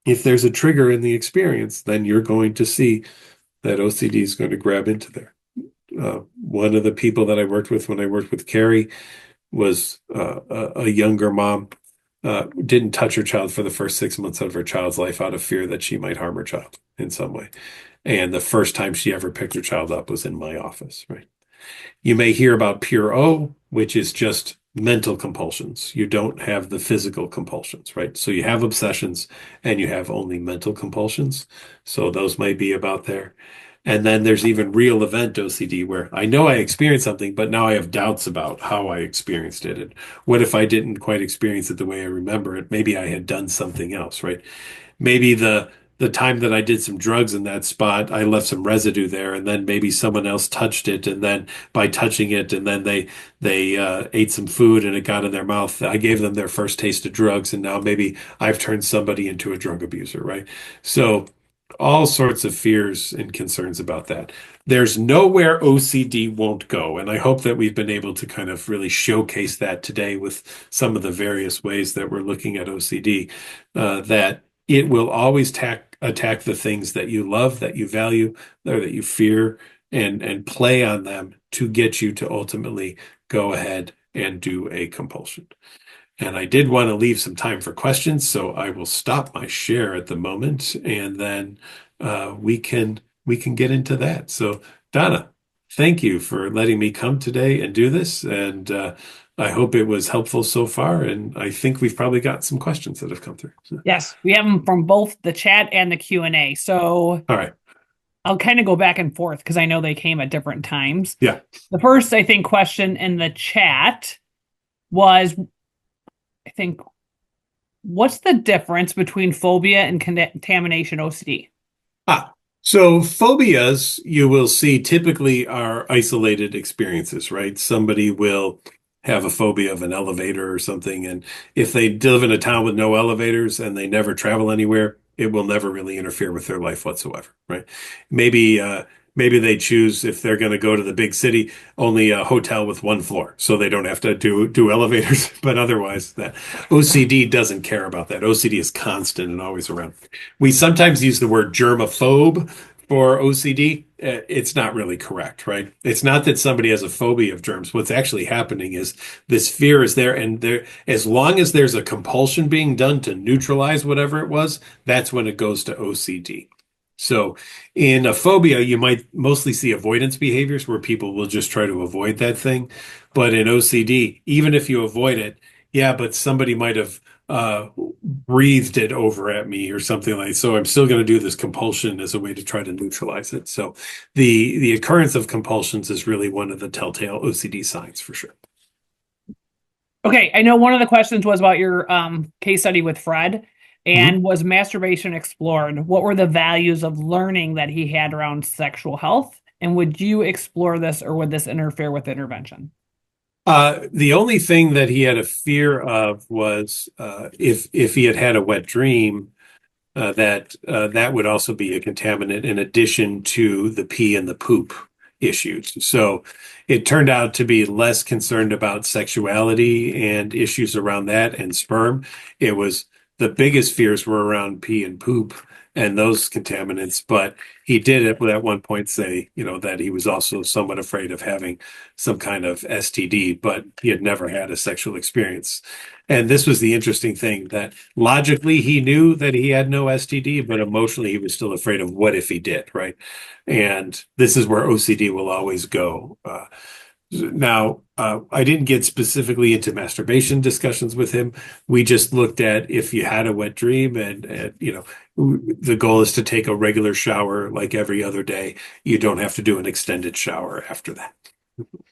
B: if there's a trigger in the experience, then you're going to see that OCD is going to grab into there. One of the people that I worked with when I worked with Carrie was a younger mom, didn't touch her child for the first 6 months of her child's life out of fear that she might harm her child in some way. And the first time she ever picked her child up was in my office, right? You may hear about pure O, which is just mental compulsions. You don't have the physical compulsions, right? So you have obsessions and you have only mental compulsions. So those might be about there. And then there's even real event OCD where I know I experienced something, but now I have doubts about how I experienced it. And what if I didn't quite experience it the way I remember it? Maybe I had done something else, right? Maybe the time that I did some drugs in that spot, I left some residue there, and then maybe someone else touched it, and then by touching it, and then they ate some food and it got in their mouth. I gave them their first taste of drugs, and now maybe I've turned somebody into a drug abuser, right? So all sorts of fears and concerns about that. There's nowhere OCD won't go, and I hope that we've been able to kind of really showcase that today with some of the various ways that we're looking at OCD, that it will always attack the things that you love, that you value, or that you fear, and play on them to get you to ultimately go ahead and do a compulsion. And I did want to leave some time for questions, so I will stop my share at the moment, and then we can get into that. So, Donna, thank you for letting me come today and do this, and I hope it was helpful so far. And I think we've probably got some questions that have come through. So,
A: Yes, we have them from both the chat and the Q&A. So
B: all right,
A: I'll kind of go back and forth because I know they came at different times.
B: yeah.
A: The first, I think, question in the chat was, I think, what's the difference between phobia and contamination OCD?
B: Ah, so phobias you will see typically are isolated experiences, right? Somebody will have a phobia of an elevator or something, and if they live in a town with no elevators and they never travel anywhere, it will never really interfere with their life whatsoever, right? Maybe they choose if they're going to go to the big city, only a hotel with one floor, so they don't have to do elevators. But otherwise, that OCD doesn't care about that. OCD is constant and always around. We sometimes use the word germaphobe for OCD. It's not really correct, right? It's not that somebody has a phobia of germs. What's actually happening is this fear is there, and there, as long as there's a compulsion being done to neutralize whatever it was, that's when it goes to OCD. So in a phobia, you might mostly see avoidance behaviors where people will just try to avoid that thing. But in OCD, even if you avoid it, yeah, but somebody might have breathed it over at me or something like. So I'm still going to do this compulsion as a way to try to neutralize it. So the occurrence of compulsions is really one of the telltale OCD signs for sure.
A: Okay, I know one of the questions was about your case study with Fred,
B: Mhm.
A: and was masturbation explored? What were the values of learning that he had around sexual health? And would you explore this, or would this interfere with intervention?
B: The only thing that he had a fear of was if he had had a wet dream, that would also be a contaminant in addition to the pee and the poop issues. So it turned out to be less concerned about sexuality and issues around that and sperm. It was the biggest fears were around pee and poop and those contaminants. But he did at one point say, that he was also somewhat afraid of having some kind of STD, but he had never had a sexual experience. And this was the interesting thing that logically he knew that he had no STD, but emotionally he was still afraid of what if he did, right? And this is where OCD will always go. Now, I didn't get specifically into masturbation discussions with him. We just looked at if you had a wet dream and the goal is to take a regular shower like every other day. You don't have to do an extended shower after that.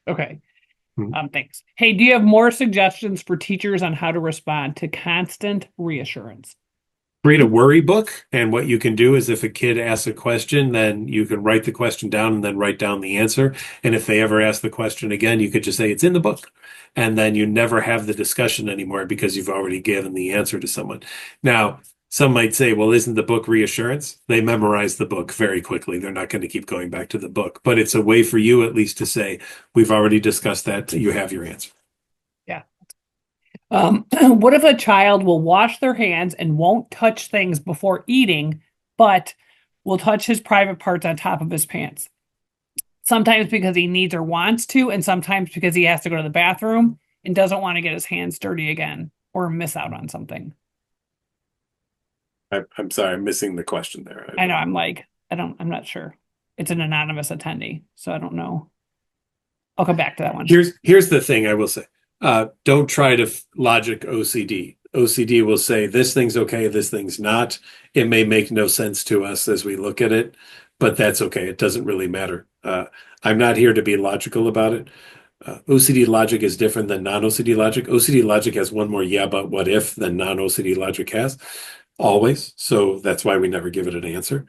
A: Okay.
B: Mhm.
A: Thanks. Hey, do you have more suggestions for teachers on how to respond to constant reassurance?
B: Create a worry book, and what you can do is if a kid asks a question, then you can write the question down and then write down the answer. And if they ever ask the question again, you could just say it's in the book. And then you never have the discussion anymore because you've already given the answer to someone. Now, some might say, well, isn't the book reassurance? They memorize the book very quickly. They're not going to keep going back to the book, but it's a way for you at least to say, we've already discussed that. You have your answer.
A: Yeah. What if a child will wash their hands and won't touch things before eating, but will touch his private parts on top of his pants? Sometimes because he needs or wants to, and sometimes because he has to go to the bathroom and doesn't want to get his hands dirty again or miss out on something.
B: I'm sorry, I'm missing the question there.
A: I know, I'm not sure. It's an anonymous attendee, so I don't know. I'll come back to that one.
B: Here's the thing I will say. Don't try to logic OCD. OCD will say this thing's okay, this thing's not. It may make no sense to us as we look at it, but that's okay. It doesn't really matter. I'm not here to be logical about it. OCD logic is different than non-OCD logic. OCD logic has one more yeah, but what if than non-OCD logic has, always. So that's why we never give it an answer.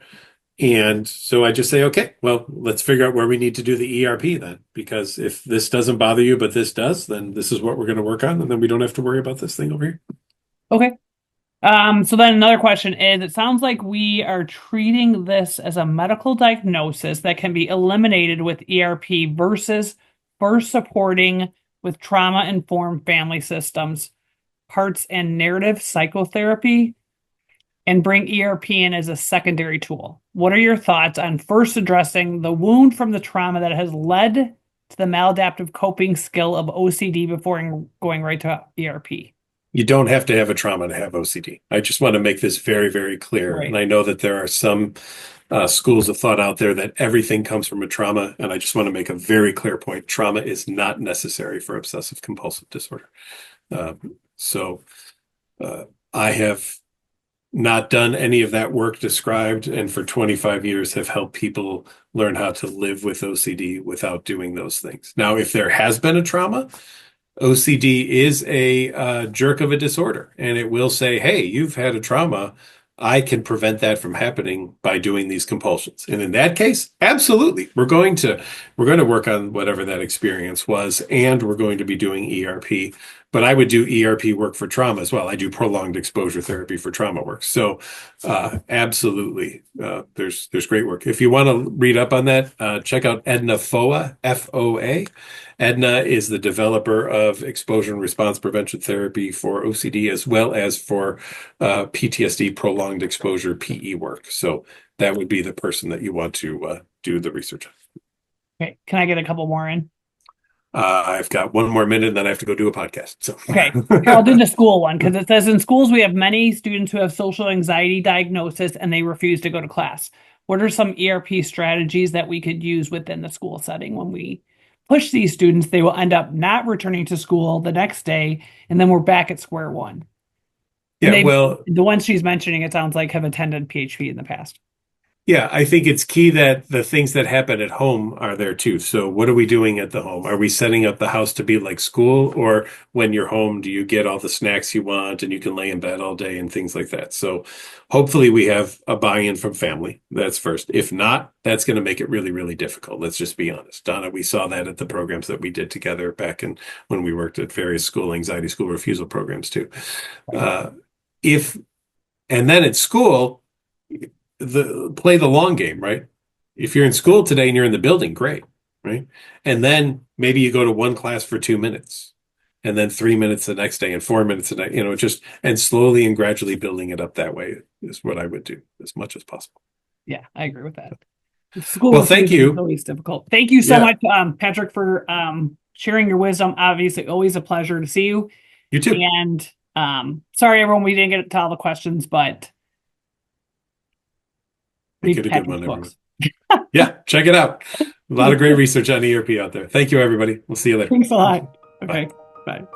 B: And so I just say, okay, well, let's figure out where we need to do the ERP then, because if this doesn't bother you, but this does, then this is what we're going to work on. And then we don't have to worry about this thing over here.
A: Okay. So then another question is, it sounds like we are treating this as a medical diagnosis that can be eliminated with ERP versus first supporting with trauma-informed family systems, parts and narrative psychotherapy, and bring ERP in as a secondary tool. What are your thoughts on first addressing the wound from the trauma that has led to the maladaptive coping skill of OCD before going right to ERP?
B: You don't have to have a trauma to have OCD. I just want to make this very, very clear.
A: Right.
B: And I know that there are some schools of thought out there that everything comes from a trauma. And I just want to make a very clear point. Trauma is not necessary for obsessive compulsive disorder. I have not done any of that work described, and for 25 years have helped people learn how to live with OCD without doing those things. Now, if there has been a trauma, OCD is a jerk of a disorder, and it will say, hey, you've had a trauma. I can prevent that from happening by doing these compulsions. And in that case, absolutely. We're going to work on whatever that experience was, and we're going to be doing ERP. But I would do ERP work for trauma as well. I do prolonged exposure therapy for trauma work. So absolutely, there's great work. If you want to read up on that, check out Edna Foa, F-O-A. Edna is the developer of exposure and response prevention therapy for OCD as well as for PTSD, prolonged exposure, PE work. So that would be the person that you want to do the research on.
A: Okay, can I get a couple more in?
B: I've got one more minute and then I have to go do a podcast. So
A: okay, I'll do the school one because it says in schools we have many students who have social anxiety diagnosis and they refuse to go to class. What are some ERP strategies that we could use within the school setting when we push these students? They will end up not returning to school the next day, and then we're back at square one.
B: Yeah, well,
A: the ones she's mentioning, it sounds like have attended PhD in the past.
B: Yeah, I think it's key that the things that happen at home are there too. So what are we doing at the home? Are we setting up the house to be like school? Or when you're home, do you get all the snacks you want and you can lay in bed all day and things like that? So hopefully we have a buy-in from family. That's first. If not, that's going to make it really, really difficult. Let's just be honest. Donna, we saw that at the programs that we did together back in when we worked at various school anxiety, school refusal programs too. And then at school, play the long game, right? If you're in school today and you're in the building, great, right? And then maybe you go to one class for 2 minutes and then 3 minutes the next day and 4 minutes the next, just and slowly and gradually building it up that way is what I would do as much as possible.
A: Yeah, I agree with that. School
B: well, thank you.
A: Is always difficult. Thank you so much, Patrick, for sharing your wisdom. Obviously, always a pleasure to see you.
B: You too.
A: And sorry, everyone, we didn't get to all the questions, but
B: make it a good one, everyone. Yeah, check it out. A lot of great research on ERP out there. Thank you, everybody. We'll see you later.
A: Thanks a lot. Okay, bye.